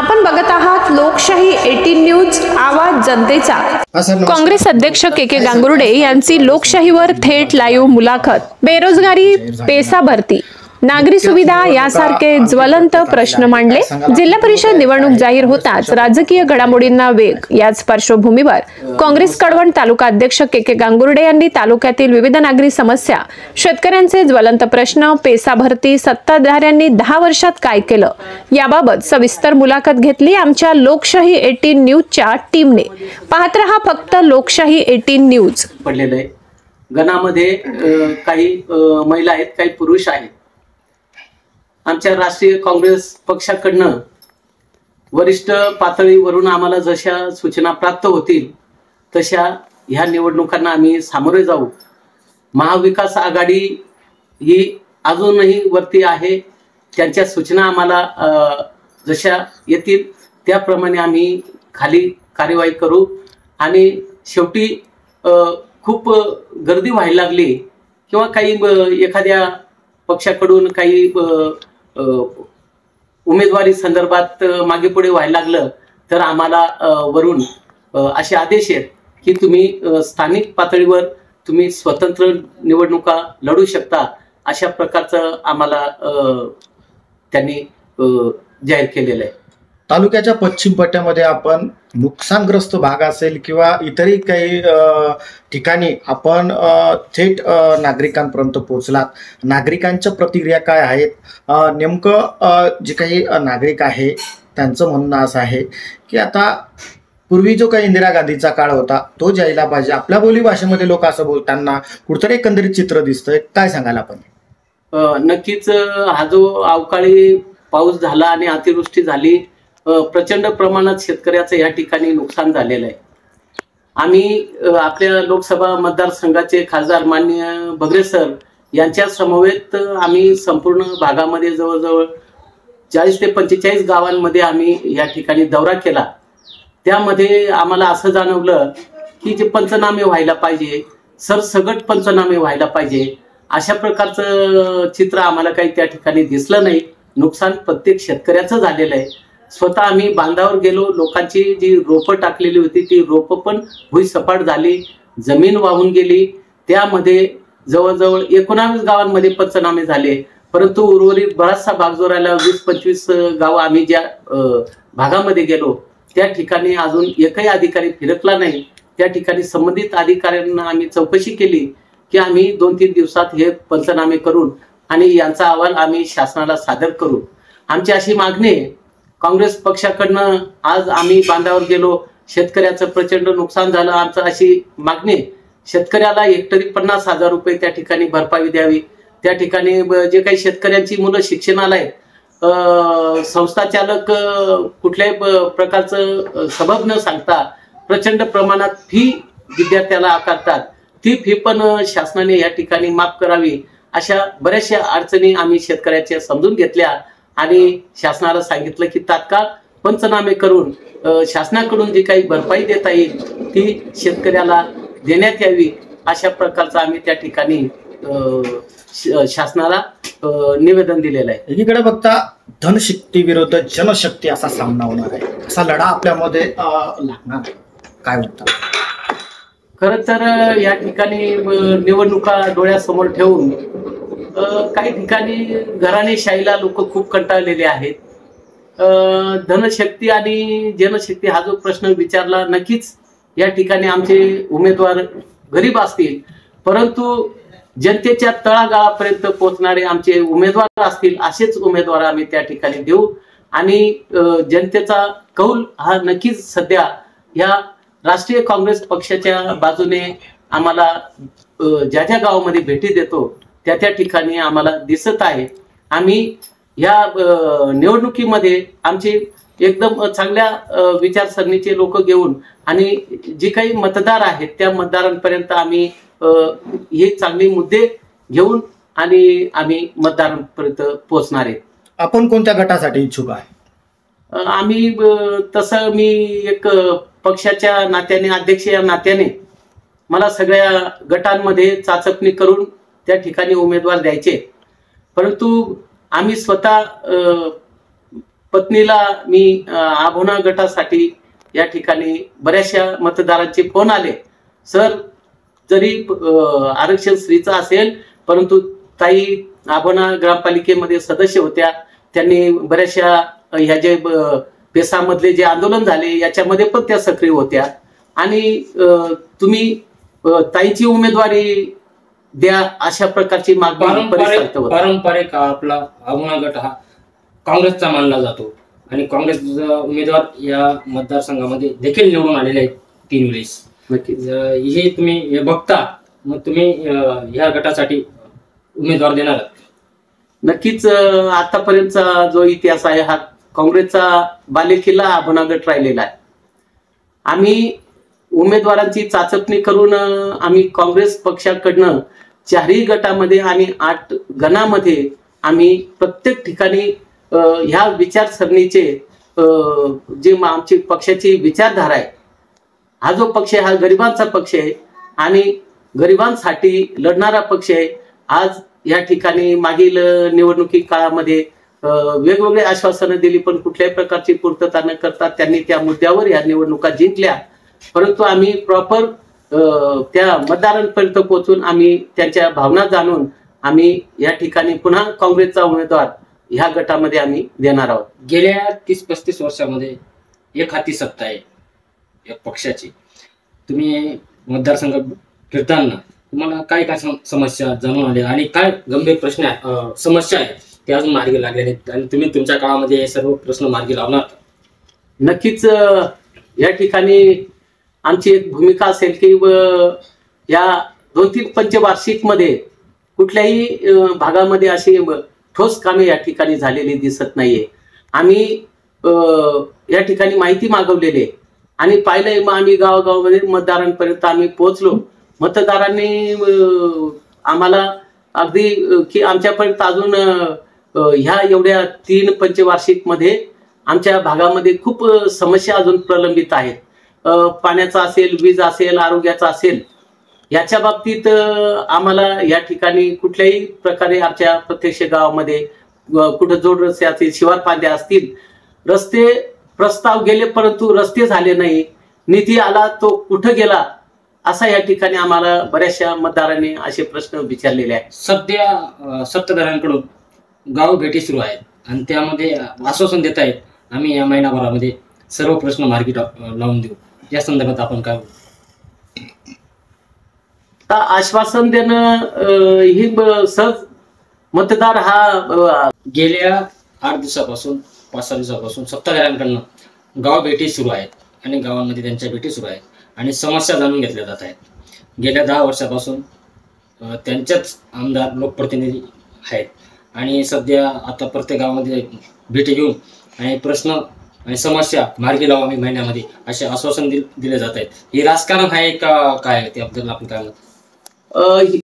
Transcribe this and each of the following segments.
आपण बघत आहात लोकशाही 18 न्यूज, आवाज जनतेचा। काँग्रेस अध्यक्ष के गांगुर्डे यांची लोकशाहीवर थेट लाईव्ह मुलाखत। बेरोजगारी, पेसा भरती, नागरी सुविधा यासारखे ज्वलंत प्रश्न मांडले। जिल्हा परिषद निवडणूक जाहीर होताच राजकीय घडामोडींना वेग। याच पार्श्वभूमीवर काँग्रेस कळवण तालुका अध्यक्ष के गांगुर्डे यांनी तालुक्यातील विविध नागरी समस्या, शेतकऱ्यांचे ज्वलंत प्रश्न, पेसा भरती, सत्ताधाऱ्यांनी 10 वर्षात काय केलं याबाबत सविस्तर मुलाखत घेतली आमच्या लोकशाही 18 न्यूजच्या टीमने। पाहत रहा फक्त लोकशाही 18 न्यूज। पडलेलं आहे गणामध्ये काही महिला आहेत, काही पुरुष आहेत। आमच्या राष्ट्रीय काँग्रेस पक्षाकडनं वरिष्ठ पातळीवरून आम्हाला जशा सूचना प्राप्त होतील तशा ह्या निवडणुकांना आम्ही सामोरे जाऊ। महाविकास आघाडी ही अजूनही वरती आहे, त्यांच्या सूचना आम्हाला जशा येतील त्याप्रमाणे आम्ही खाली कार्यवाही करू। आणि शेवटी खूप गर्दी व्हायला लागली किंवा काही एखाद्या पक्षाकडून काही उमेदवारी संदर्भात मागे पुढे व्हायला लागलं तर आम्हाला वरून असे आदेश आहेत की तुम्ही स्थानिक पातळीवर तुम्ही स्वतंत्र निवडणुका लढू शकता, अशा प्रकारचं आम्हाला त्यांनी जाहीर केलेलं आहे। तालुक्याच्या पश्चिम पट्ट्यामध्ये आपण नुकसानग्रस्त भाग असेल किंवा इतरही काही ठिकाणी आपण थेट नागरिकांपर्यंत पोहोचलात। नागरिकांच्या प्रतिक्रिया काय आहेत? नेमकं जे काही नागरिक आहे त्यांचं म्हणणं असं आहे की आता पूर्वी जो काही इंदिरा गांधीचा काळ होता तो जायला पाहिजे। आपल्या बोली भाषेमध्ये लोक असं बोलताना कुठतरी एकंदरीत चित्र दिसतंय, काय सांगाल आपण? नक्कीच हा जो अवकाळी पाऊस झाला आणि अतिवृष्टी झाली, प्रचंड प्रमाणात शेतकऱ्याचं या ठिकाणी नुकसान झालेलं आहे। आम्ही आपल्या लोकसभा मतदारसंघाचे खासदार माननीय बगरे सर यांच्या समवेत आम्ही संपूर्ण भागामध्ये जवळजवळ 40 ते 45 गावांमध्ये आम्ही या ठिकाणी दौरा केला। त्यामध्ये आम्हाला असं जाणवलं की जे पंचनामे व्हायला पाहिजे, सरसगट पंचनामे व्हायला पाहिजे, अशा प्रकारचं चित्र आम्हाला काही त्या ठिकाणी दिसलं नाही। नुकसान प्रत्येक शेतकऱ्याचं झालेलं आहे। स्वतः आम्ही बांधावर गेलो, लोकांची जी रोपं टाकलेली होती ती रोपं पण भुईसपाट झाली, जमीन वाहून गेली। त्यामध्ये जवळजवळ 19 गावांमध्ये पंचनामे झाले, परंतु उर्वरित बराचसा भाग जो राहिला 20-25 गावं आम्ही ज्या भागामध्ये गेलो त्या ठिकाणी अजून एकही अधिकारी फिरकला नाही। त्या ठिकाणी संबंधित अधिकाऱ्यांना आम्ही चौकशी केली की आम्ही 2-3 दिवसात हे पंचनामे करून आणि यांचा अहवाल आम्ही शासनाला सादर करू। आमची अशी मागणी आहे काँग्रेस पक्षाकडनं। आज आम्ही बांधावर गेलो, शेतकऱ्याचं प्रचंड नुकसान झालं। आमचं अशी मागणी शेतकऱ्याला हेक्टरी 50,000 रुपये त्या ठिकाणी भरपाई द्यावी। त्या ठिकाणी जे काही शेतकऱ्यांची मुलं शिक्षणाला आहेत, संस्था चालक कुठल्याही प्रकारचं सबब न सांगता प्रचंड प्रमाणात फी विद्यार्थ्याला आकारतात, ती फी पण शासनाने या ठिकाणी माफ करावी। अशा बऱ्याचशा अडचणी आम्ही शेतकऱ्याच्या समजून घेतल्या आणि शासनाला सांगितलं की तात्काळ पंचनामे करून शासनाकडून जी काही भरपाई देता येईल ती शेतकऱ्याला देण्यात यावी, अशा प्रकारचं आम्ही त्या ठिकाणी शासनाला निवेदन दिलेलं आहे। एकीकडे बघता धनशक्ती विरुद्ध जनशक्ती असा सामना होणार आहे, असा लढा आपल्यामध्ये लागणार, काय म्हणतात? खरं तर या ठिकाणी निवडणुका डोळ्यासमोर ठेवून काही ठिकाणी घराणेशाहीला लोक खूप कंटाळलेले आहेत। धनशक्ती आणि जनशक्ती हा जो प्रश्न विचारला, नक्कीच या ठिकाणी आमचे उमेदवार गरीब असतील, परंतु जनतेच्या तळागाळापर्यंत पोहोचणारे आमचे उमेदवार असतील, असेच उमेदवार आम्ही त्या ठिकाणी देऊ। आणि जनतेचा कौल हा नक्कीच सध्या या राष्ट्रीय काँग्रेस पक्षाच्या बाजूने आम्हाला ज्या ज्या गावामध्ये भेटी देतो त्या त्या ठिकाणी आम्हाला दिसत आहे। आम्ही या निवडणुकीमध्ये आमचे एकदम चांगल्या विचारसरणीचे लोक घेऊन आणि जे काही मतदार आहेत त्या मतदारांपर्यंत आम्ही हे चांगले मुद्दे घेऊन आणि आम्ही मतदारांपर्यंत पोहोचणार आहे। आपण कोणत्या गटासाठी इच्छुक आहे? आम्ही तसं मी एक पक्षाच्या नात्याने, अध्यक्ष या नात्याने मला सगळ्या गटांमध्ये चाचपणी करून त्या ठिकाणी उमेदवार द्यायचे, परंतु आम्ही स्वतः पत्नीला मी आभोना गटासाठी या ठिकाणी बऱ्याचशा मतदारांचे फोन आले, सर जरी आरक्षण स्त्रीचं असेल परंतु ताई आभोना ग्रामपालिकेमध्ये सदस्य होत्या, त्यांनी बऱ्याचशा ह्या जे पेसामधले जे आंदोलन झाले याच्यामध्ये पण त्या सक्रिय होत्या आणि तुम्ही ताईची उमेदवारी द्या अशा प्रकारची मागणी पारंपरिक आपला आभोना गट हा काँग्रेसचा मानला जातो आणि काँग्रेस उमेदवार या मतदारसंघामध्ये देखील निवडून आलेले आहेत 3 वेळेस. हे तुम्ही बघता, मग तुम्ही ह्या गटासाठी उमेदवार देणार? नक्कीच. आतापर्यंतचा जो इतिहास आहे हा काँग्रेसचा बालेकिल्ला आभोना गट राहिलेला आहे. आम्ही उमेदवारांची चाचपणी करून आम्ही काँग्रेस पक्षाकडनं 4ही गटामध्ये आणि 8 गणामध्ये आम्ही प्रत्येक ठिकाणी ह्या विचारसरणीचे जे आमची पक्षाची विचारधारा आहे, हा जो पक्ष आहे हा गरिबांचा पक्ष आहे आणि गरिबांसाठी लढणारा पक्ष आहे. आज या ठिकाणी मागील निवडणुकी काळामध्ये वेगवेगळे आश्वासनं दिली पण कुठल्याही प्रकारची पूर्तता न करता त्यांनी त्या मुद्द्यावर या निवडणुका जिंकल्या. परंतु आम्ही प्रॉपर त्या मतदारांपर्यंत पोहोचून आम्ही त्यांच्या भावना जाणून आम्ही या ठिकाणी पुन्हा काँग्रेसचा उमेदवार ह्या गटामध्ये आम्ही देणार आहोत. गेल्या 30-35 वर्षामध्ये एक हाती सत्ता आहे या पक्षाची. तुम्ही मतदारसंघ फिरताना तुम्हाला काय काय समस्या जाणून आल्या आणि काय गंभीर प्रश्न समस्या आहेत ते अजून मार्गी लागले नाहीत आणि तुम्ही तुमच्या काळामध्ये हे सर्व प्रश्न मार्गी लावणार? नक्कीच. या ठिकाणी आमची एक भूमिका असेल की या 2-3 पंचवार्षिक मध्ये कुठल्याही भागामध्ये अशी ठोस कामे या ठिकाणी झालेली दिसत नाहीये. आम्ही या ठिकाणी माहिती मागवलेली आहे आणि पाहिलंय, मग आम्ही गावागावामध्ये मतदारांपर्यंत आम्ही पोहोचलो. मतदारांनी आम्हाला अगदी की आमच्यापर्यंत अजून ह्या एवढ्या 3 पंचवार्षिक मध्ये आमच्या भागामध्ये खूप समस्या अजून प्रलंबित आहेत. पाण्याचा असेल, वीज असेल, आरोग्याचा असेल, याच्या बाबतीत आम्हाला या ठिकाणी कुठल्याही प्रकारे आमच्या प्रत्यक्ष गावामध्ये कुठं जोड रस्ते असतील, शिवार पांद्या असतील, रस्ते प्रस्ताव गेले परंतु रस्ते झाले नाही, निधी आला तो कुठं गेला, असा या ठिकाणी आम्हाला बऱ्याचशा मतदारांनी असे प्रश्न विचारलेले आहेत. सध्या सत्ताधाऱ्यांकडून गाव भेटी सुरू आहेत आणि त्यामध्ये आश्वासन देत आहेत आम्ही या महिनाभरामध्ये सर्व प्रश्न मार्गी लावून देऊ. या संदर्भात आपण काय? आश्वासन देणं ही सहज मतदार हा गेल्या 8 दिवसापासून 5-6 दिवसापासून सत्ताधाऱ्यांकडनं गाव भेटी सुरू आहेत आणि गावांमध्ये त्यांच्या भेटी सुरू आहेत आणि समस्या जाणून घेतल्या जात आहेत. गेल्या 10 वर्षापासून त्यांच्याच आमदार लोकप्रतिनिधी आहेत आणि सध्या आता प्रत्येक गावामध्ये भेटी घेऊन आणि प्रश्न आणि समस्या मार्गी लावू आम्ही महिन्यामध्ये असे आश्वासन दिले जात आहेत. हे राजकारण आहे का काय? त्याबद्दल आपण काय म्हणतो?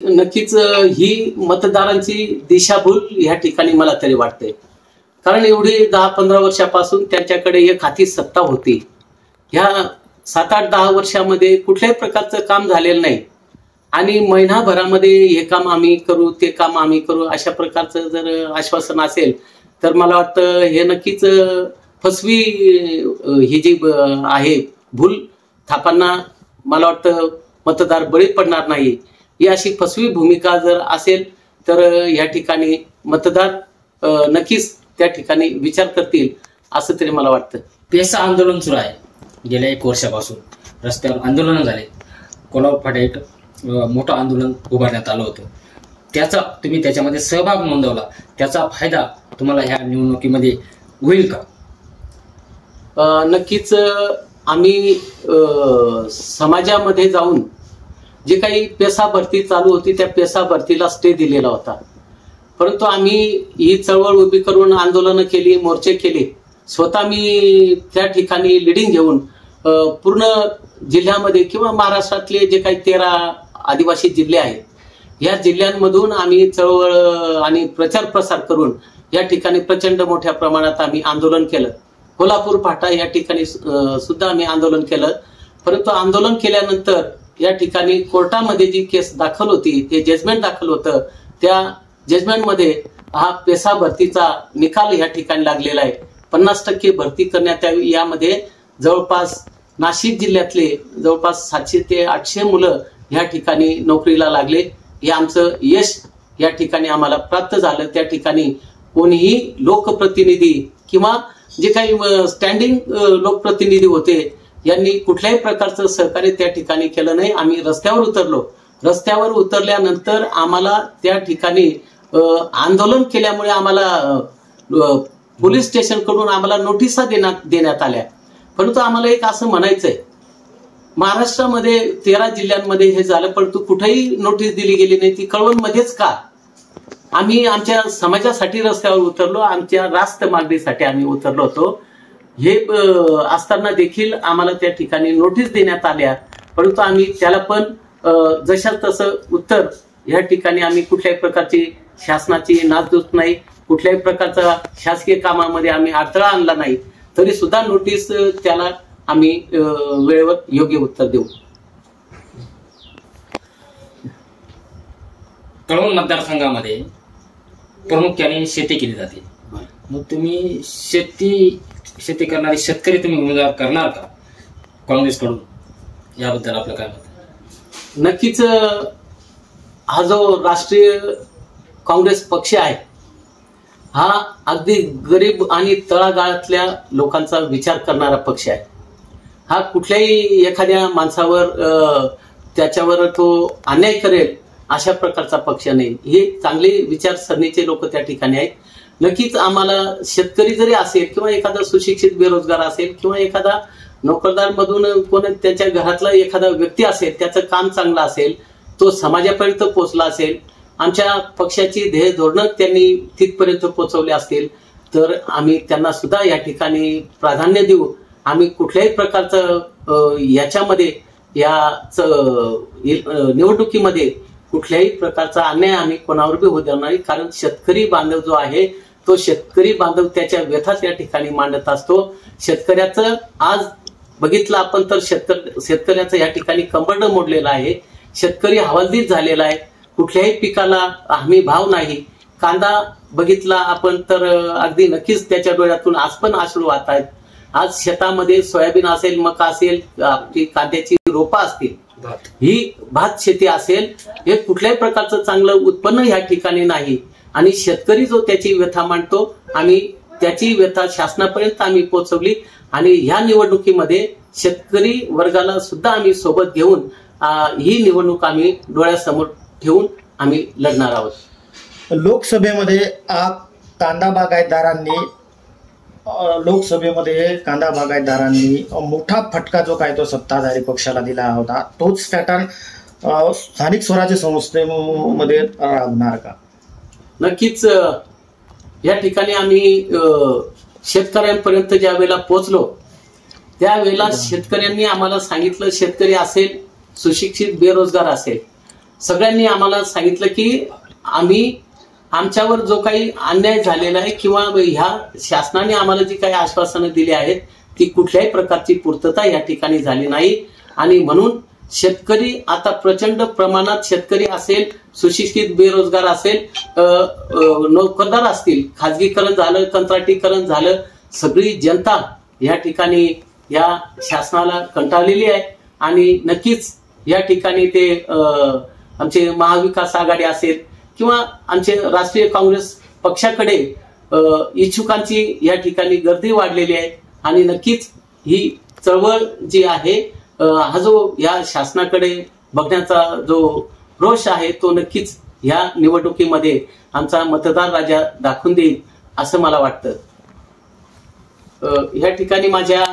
नक्कीच ही मतदारांची दिशाभूल या ठिकाणी मला तरी वाटते. कारण एवढी 10-15 वर्षापासून त्यांच्याकडे एक हाती सत्ता होती. ह्या 7-8-10 वर्षामध्ये कुठल्याही प्रकारचं काम झालेलं नाही आणि महिनाभरामध्ये हे काम आम्ही करू, ते काम आम्ही करू, अशा प्रकारचं जर आश्वासन असेल तर मला वाटतं हे नक्कीच फसवी ही जी आहे भूल थापांना मला वाटतं मतदार बळी पडणार नाही. ही अशी फसवी भूमिका जर असेल तर या ठिकाणी मतदार नक्कीच त्या ठिकाणी विचार करतील असं तरी मला वाटतं. पेसा आंदोलन सुरू आहे गेल्या 1 वर्षापासून. रस्त्यावर आंदोलन झाले. कोल्हापूर फाट्यात मोठं आंदोलन उभारण्यात आलं होतं. त्याचा तुम्ही त्याच्यामध्ये सहभाग नोंदवला, त्याचा फायदा तुम्हाला ह्या निवडणुकीमध्ये होईल का? नक्कीच. आम्ही समाजामध्ये जाऊन जे काही पेसा भरती चालू होती त्या पेसा भरतीला स्टे दिलेला होता. परंतु आम्ही ही चळवळ उभी करून आंदोलनं केली, मोर्चे केले. स्वतः मी त्या ठिकाणी लिडिंग घेऊन पूर्ण जिल्ह्यामध्ये किंवा महाराष्ट्रातले जे काही 13 आदिवासी जिल्हे आहेत या जिल्ह्यांमधून आम्ही चळवळ आणि प्रचार प्रसार करून या ठिकाणी प्रचंड मोठ्या प्रमाणात आम्ही आंदोलन केलं. कोल्हापूर फाटा या ठिकाणी सुद्धा आम्ही आंदोलन केलं. परंतु आंदोलन केल्यानंतर या ठिकाणी कोर्टामध्ये जी केस दाखल होती, ते जजमेंट दाखल होतं, त्या जजमेंटमध्ये हा पेसा भरतीचा निकाल या ठिकाणी लागलेला आहे. 50% भरती करण्यात यावी। यामध्ये जवळपास नाशिक जिल्ह्यातले जवळपास 700 ते 800 मुलं या ठिकाणी नोकरीला लागले। हे आमचं यश या ठिकाणी आम्हाला प्राप्त झालं। त्या ठिकाणी कोणीही लोकप्रतिनिधी किंवा जे काही स्टँडिंग लोकप्रतिनिधी होते यांनी कुठल्याही प्रकारचं सहकार्य त्या ठिकाणी केलं नाही। आम्ही रस्त्यावर उतरलो। रस्त्यावर उतरल्यानंतर आम्हाला त्या ठिकाणी आंदोलन केल्यामुळे आम्हाला पोलीस स्टेशन कडून आम्हाला नोटिसा देण्यात आल्या। परंतु आम्हाला एक असं म्हणायचंय, महाराष्ट्रामध्ये 13 जिल्ह्यांमध्ये हे झालं, परंतु कुठेही नोटीस दिली गेली नाही। ती कळवणमध्येच का? आम्ही आमच्या समाजासाठी रस्त्यावर उतरलो, आमच्या रास्त मागणीसाठी आम्ही उतरलो होतो। हे असताना देखील आम्हाला त्या ठिकाणी नोटीस देण्यात आल्या, परंतु आम्ही त्याला पण जशा तसं उत्तर या ठिकाणी आम्ही कुठल्याही प्रकारची शासनाची नासधूस नाही, कुठल्याही प्रकारचा शासकीय कामामध्ये आम्ही अडथळा आणला नाही, तरी सुद्धा नोटीस त्याला आम्ही वेळेवर योग्य उत्तर देऊ। कळवण मतदारसंघामध्ये प्रामुख्याने शेती केली जाते। मग तुम्ही शेती करणारे शेतकरी तुम्ही उमेदवार करणार का काँग्रेसकडून? याबद्दल आपलं काय मत? नक्कीच हा जो राष्ट्रीय काँग्रेस पक्ष आहे हा अगदी गरीब आणि तळागाळातल्या लोकांचा विचार करणारा पक्ष आहे। हा कुठल्याही एखाद्या माणसावर त्याच्यावर तो अन्याय करेल अशा प्रकारचा पक्ष नाही। हे चांगले विचारसरणीचे लोक त्या ठिकाणी आहेत। नक्कीच आम्हाला शेतकरी जरी असेल किंवा एखादा सुशिक्षित बेरोजगार असेल किंवा एखादा नोकरदार मधून कोण त्याच्या घरातला एखादा व्यक्ती असेल, त्याचं काम चांगलं असेल, तो समाजापर्यंत पोहोचला असेल, आमच्या पक्षाची ध्येय धोरणं त्यांनी तिथपर्यंत पोहोचवले असतील, तर आम्ही त्यांना सुद्धा या ठिकाणी प्राधान्य देऊ। आम्ही कुठल्याही प्रकारचं याच्यामध्ये या निवडणुकीमध्ये कुठल्याही प्रकारचा अन्याय आम्ही कोणावर बी होऊ देणार नाही। कारण शेतकरी बांधव जो आहे तो शेतकरी बांधव त्याच्या व्यथाच या ठिकाणी मांडत असतो। शेतकऱ्याचं आज बघितलं आपण तर शेतकऱ्याचं या ठिकाणी कंबरडं मोडलेलं आहे। शेतकरी हवालदिल झालेला आहे। कुठल्याही पिकाला हमी भाव नाही। कांदा बघितला आपण तर अगदी नक्कीच त्याच्या डोळ्यातून आज पण अश्रू वाहत आहेत। आज शेतामध्ये सोयाबीन असेल, मका असेल, आपली कांद्याची रोपं असतील, ही भात शेती असेल, हे कुठल्याही प्रकारचं चांगलं उत्पन्न या ठिकाणी नाही। आणि शेतकरी जो त्याची व्यथा मांडतो, आम्ही त्याची व्यथा शासनापर्यंत आम्ही पोहोचवली आणि ह्या निवडणुकीमध्ये शेतकरी वर्गाला सुद्धा आम्ही सोबत घेऊन ही निवडणूक आम्ही डोळ्यासमोर ठेवून आम्ही लढणार आहोत। लोकसभेमध्ये कांदा बागायतदारांनी मोठा फटका जो काय तो सत्ताधारी पक्षाला दिला होता, तोच पॅटर्न स्थानिक स्वराज्य संस्थेमध्ये राबणार का? नक्कीच या ठिकाणी आम्ही शेतकऱ्यांपर्यंत ज्या वेळेला पोहोचलो त्यावेळेला शेतकऱ्यांनी आम्हाला सांगितलं, शेतकरी असेल, सुशिक्षित बेरोजगार असेल, सगळ्यांनी आम्हाला सांगितलं की आम्ही आमच्यावर जो काही अन्याय झालेला आहे किंवा ह्या शासनाने आम्हाला जी काही आश्वासनं दिली आहेत ती कुठल्याही प्रकारची पूर्तता या ठिकाणी झाली नाही। आणि म्हणून शेतकरी आता प्रचंड प्रमाणात शेतकरी असेल, सुशिक्षित बेरोजगार असेल, नोकरदार असतील, खाजगीकरण झालं, कंत्राटीकरण झालं, सगळी जनता या ठिकाणी या शासनाला कंटाळलेली आहे। आणि नक्कीच या ठिकाणी ते आमचे महाविकास आघाडी असेल किंवा आमचे राष्ट्रीय काँग्रेस पक्षाकडे इच्छुकांची या ठिकाणी गर्दी वाढलेली आहे। आणि नक्कीच ही चळवळ जी आहे, हा जो या शासनाकडे बघण्याचा जो रोष आहे तो नक्कीच या निवडणुकीमध्ये आमचा मतदार राजा दाखवून देईल असं मला वाटतं। या ठिकाणी माझ्या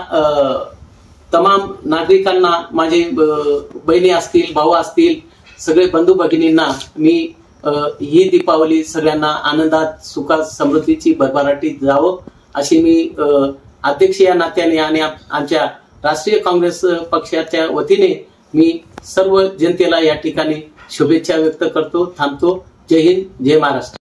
तमाम नागरिकांना, माझे बहिणी असतील, भाऊ असतील, सगळे बंधू भगिनींना मी ही दीपावली सगळ्यांना आनंदात, सुखात, समृद्धीची भरभराटी जावो अशी मी अध्यक्ष या नात्याने आणि आमच्या राष्ट्रीय काँग्रेस पक्षाच्या वतीने मी सर्व जनतेला या ठिकाणी शुभेच्छा व्यक्त करतो। थांबतो। जय हिंद, जय महाराष्ट्र।